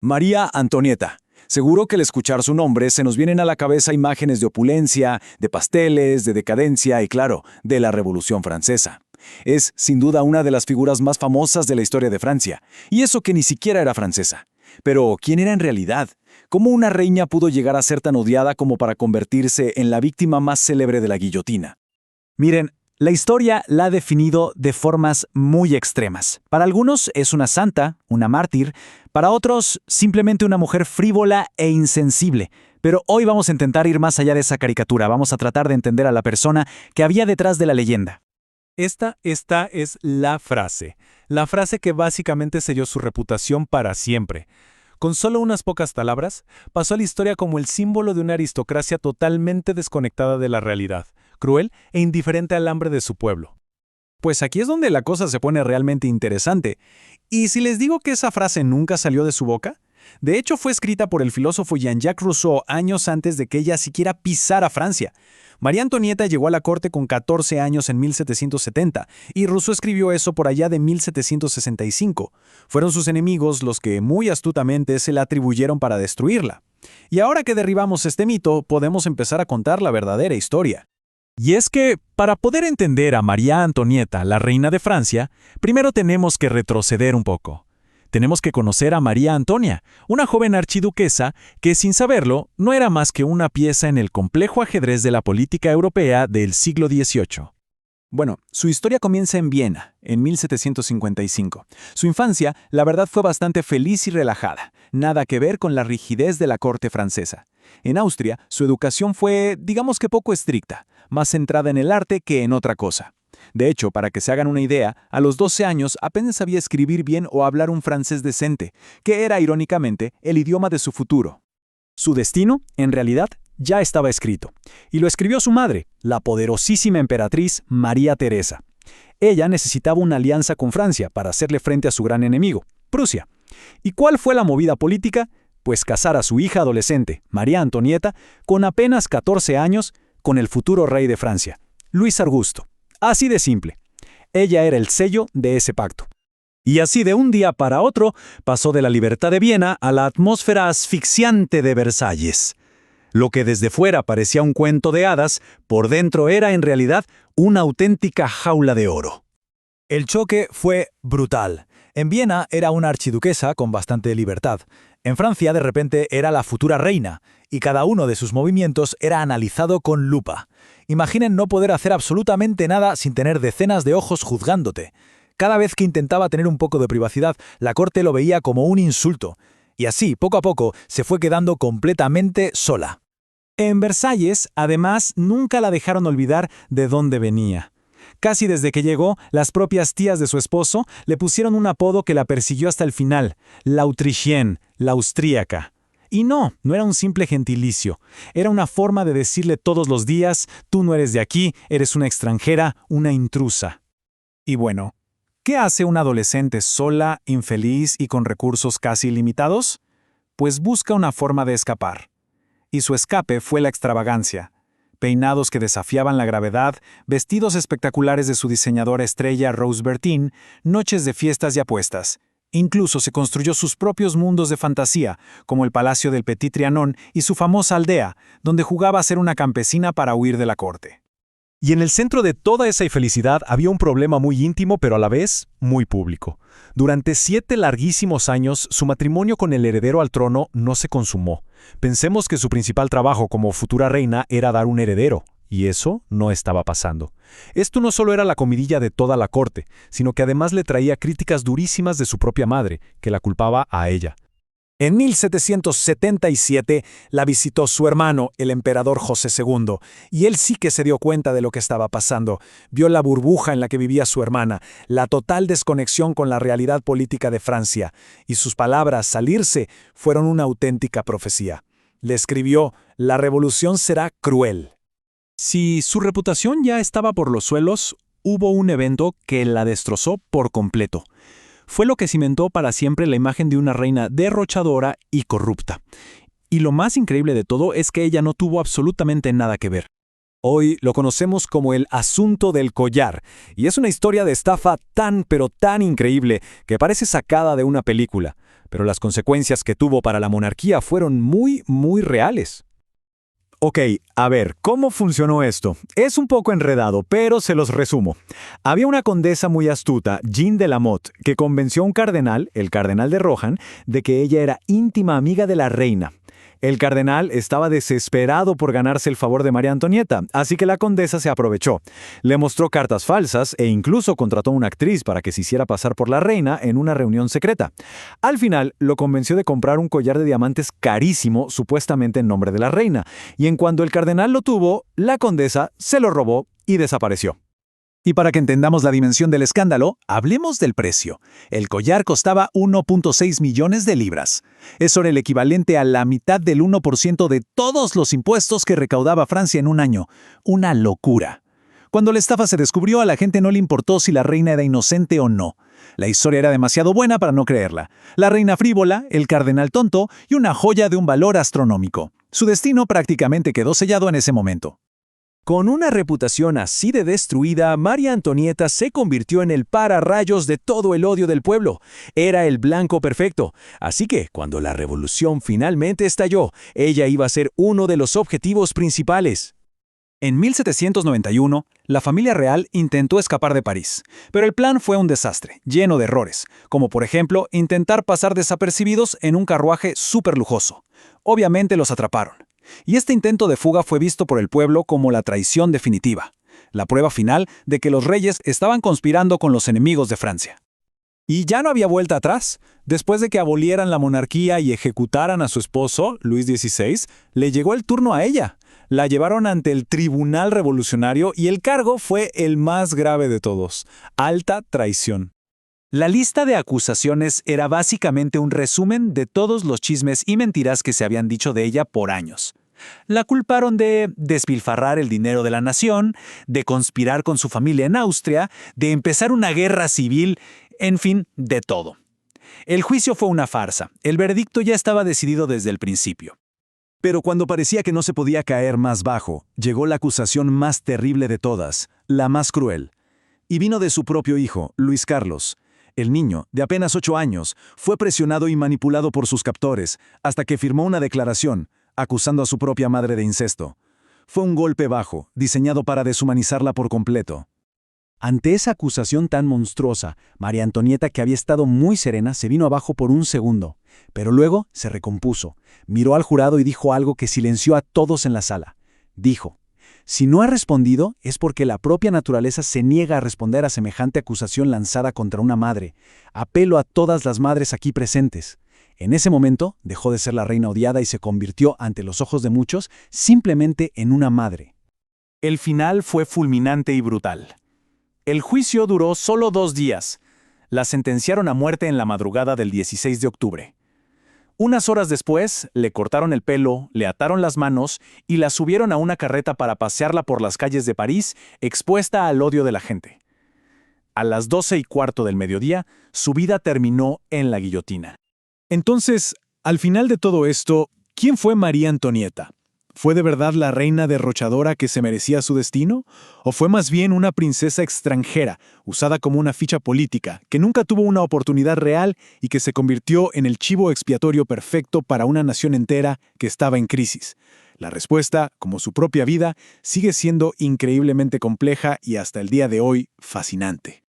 María Antonieta. Seguro que al escuchar su nombre se nos vienen a la cabeza imágenes de opulencia, de pasteles, de decadencia y, claro, de la Revolución Francesa. Es, sin duda, una de las figuras más famosas de la historia de Francia, y eso que ni siquiera era francesa. Pero, ¿quién era en realidad? ¿Cómo una reina pudo llegar a ser tan odiada como para convertirse en la víctima más célebre de la guillotina? Miren, la historia la ha definido de formas muy extremas. Para algunos es una santa, una mártir, para otros simplemente una mujer frívola e insensible. Pero hoy vamos a intentar ir más allá de esa caricatura, vamos a tratar de entender a la persona que había detrás de la leyenda. Esta es la frase que básicamente selló su reputación para siempre. Con solo unas pocas palabras, pasó a la historia como el símbolo de una aristocracia totalmente desconectada de la realidad, cruel e indiferente al hambre de su pueblo. Pues aquí es donde la cosa se pone realmente interesante. ¿Y si les digo que esa frase nunca salió de su boca? De hecho, fue escrita por el filósofo Jean-Jacques Rousseau años antes de que ella siquiera pisara Francia. María Antonieta llegó a la corte con 14 años en 1770, y Rousseau escribió eso por allá de 1765. Fueron sus enemigos los que muy astutamente se la atribuyeron para destruirla. Y ahora que derribamos este mito, podemos empezar a contar la verdadera historia. Y es que, para poder entender a María Antonieta, la reina de Francia, primero tenemos que retroceder un poco. Tenemos que conocer a María Antonia, una joven archiduquesa que, sin saberlo, no era más que una pieza en el complejo ajedrez de la política europea del siglo XVIII. Bueno, su historia comienza en Viena, en 1755. Su infancia, la verdad, fue bastante feliz y relajada, nada que ver con la rigidez de la corte francesa. En Austria, su educación fue, digamos que poco estricta, más centrada en el arte que en otra cosa. De hecho, para que se hagan una idea, a los 12 años apenas sabía escribir bien o hablar un francés decente, que era, irónicamente, el idioma de su futuro. Su destino, en realidad, ya estaba escrito, y lo escribió su madre, la poderosísima emperatriz María Teresa. Ella necesitaba una alianza con Francia para hacerle frente a su gran enemigo, Prusia. ¿Y cuál fue la movida política? Pues casar a su hija adolescente, María Antonieta, con apenas 14 años, con el futuro rey de Francia, Luis Augusto. Así de simple. Ella era el sello de ese pacto. Y así de un día para otro, pasó de la libertad de Viena a la atmósfera asfixiante de Versalles. Lo que desde fuera parecía un cuento de hadas, por dentro era en realidad una auténtica jaula de oro. El choque fue brutal. En Viena era una archiduquesa con bastante libertad. En Francia, de repente, era la futura reina, y cada uno de sus movimientos era analizado con lupa. Imaginen no poder hacer absolutamente nada sin tener decenas de ojos juzgándote. Cada vez que intentaba tener un poco de privacidad, la corte lo veía como un insulto. Y así, poco a poco, se fue quedando completamente sola. En Versalles, además, nunca la dejaron olvidar de dónde venía. Casi desde que llegó, las propias tías de su esposo le pusieron un apodo que la persiguió hasta el final, la Autrichienne, la austríaca. Y no era un simple gentilicio. Era una forma de decirle todos los días, tú no eres de aquí, eres una extranjera, una intrusa. Y bueno, ¿qué hace una adolescente sola, infeliz y con recursos casi ilimitados? Pues busca una forma de escapar. Y su escape fue la extravagancia. Peinados que desafiaban la gravedad, vestidos espectaculares de su diseñadora estrella Rose Bertin, noches de fiestas y apuestas. Incluso se construyó sus propios mundos de fantasía, como el Palacio del Petit Trianon y su famosa aldea, donde jugaba a ser una campesina para huir de la corte. Y en el centro de toda esa infelicidad había un problema muy íntimo, pero a la vez muy público. Durante 7 larguísimos años, su matrimonio con el heredero al trono no se consumó. Pensemos que su principal trabajo como futura reina era dar un heredero, y eso no estaba pasando. Esto no solo era la comidilla de toda la corte, sino que además le traía críticas durísimas de su propia madre, que la culpaba a ella. En 1777 la visitó su hermano, el emperador José II, y él sí que se dio cuenta de lo que estaba pasando. Vio la burbuja en la que vivía su hermana, la total desconexión con la realidad política de Francia, y sus palabras, salirse, fueron una auténtica profecía. Le escribió, la revolución será cruel. Si su reputación ya estaba por los suelos, hubo un evento que la destrozó por completo. Fue lo que cimentó para siempre la imagen de una reina derrochadora y corrupta. Y lo más increíble de todo es que ella no tuvo absolutamente nada que ver. Hoy lo conocemos como el asunto del collar, y es una historia de estafa tan pero tan increíble que parece sacada de una película. pero las consecuencias que tuvo para la monarquía fueron muy, muy reales. Ok, a ver, ¿cómo funcionó esto? Es un poco enredado, pero se los resumo. Había una condesa muy astuta, Jeanne de la Motte, que convenció a un cardenal, el cardenal de Rohan, de que ella era íntima amiga de la reina. El cardenal estaba desesperado por ganarse el favor de María Antonieta, así que la condesa se aprovechó. Le mostró cartas falsas e incluso contrató a una actriz para que se hiciera pasar por la reina en una reunión secreta. Al final, lo convenció de comprar un collar de diamantes carísimo, supuestamente en nombre de la reina, y en cuanto el cardenal lo tuvo, la condesa se lo robó y desapareció. Y para que entendamos la dimensión del escándalo, hablemos del precio. El collar costaba 1.6 millones de libras. Eso era el equivalente a la mitad del 1% de todos los impuestos que recaudaba Francia en un año. Una locura. Cuando la estafa se descubrió, a la gente no le importó si la reina era inocente o no. La historia era demasiado buena para no creerla. La reina frívola, el cardenal tonto y una joya de un valor astronómico. Su destino prácticamente quedó sellado en ese momento. Con una reputación así de destruida, María Antonieta se convirtió en el pararrayos de todo el odio del pueblo. Era el blanco perfecto. Así que, cuando la revolución finalmente estalló, ella iba a ser uno de los objetivos principales. En 1791, la familia real intentó escapar de París, pero el plan fue un desastre, lleno de errores, como por ejemplo intentar pasar desapercibidos en un carruaje súper lujoso. Obviamente los atraparon. Y este intento de fuga fue visto por el pueblo como la traición definitiva, la prueba final de que los reyes estaban conspirando con los enemigos de Francia. Y ya no había vuelta atrás. Después de que abolieran la monarquía y ejecutaran a su esposo, Luis XVI, le llegó el turno a ella. La llevaron ante el Tribunal Revolucionario y el cargo fue el más grave de todos: alta traición. La lista de acusaciones era básicamente un resumen de todos los chismes y mentiras que se habían dicho de ella por años. La culparon de despilfarrar el dinero de la nación, de conspirar con su familia en Austria, de empezar una guerra civil, en fin, de todo. El juicio fue una farsa. El veredicto ya estaba decidido desde el principio. Pero cuando parecía que no se podía caer más bajo, llegó la acusación más terrible de todas, la más cruel. Y vino de su propio hijo, Luis Carlos. El niño, de apenas 8 años, fue presionado y manipulado por sus captores, hasta que firmó una declaración, acusando a su propia madre de incesto. Fue un golpe bajo, diseñado para deshumanizarla por completo. Ante esa acusación tan monstruosa, María Antonieta, que había estado muy serena, se vino abajo por un segundo, pero luego se recompuso, miró al jurado y dijo algo que silenció a todos en la sala. Dijo: si no ha respondido, es porque la propia naturaleza se niega a responder a semejante acusación lanzada contra una madre. Apelo a todas las madres aquí presentes. En ese momento, dejó de ser la reina odiada y se convirtió, ante los ojos de muchos, simplemente en una madre. El final fue fulminante y brutal. El juicio duró solo 2 días. La sentenciaron a muerte en la madrugada del 16 de octubre. Unas horas después, le cortaron el pelo, le ataron las manos y la subieron a una carreta para pasearla por las calles de París, expuesta al odio de la gente. A las 12:15 del mediodía, su vida terminó en la guillotina. Entonces, al final de todo esto, ¿quién fue María Antonieta? ¿Fue de verdad la reina derrochadora que se merecía su destino? ¿O fue más bien una princesa extranjera, usada como una ficha política, que nunca tuvo una oportunidad real y que se convirtió en el chivo expiatorio perfecto para una nación entera que estaba en crisis? La respuesta, como su propia vida, sigue siendo increíblemente compleja y hasta el día de hoy fascinante.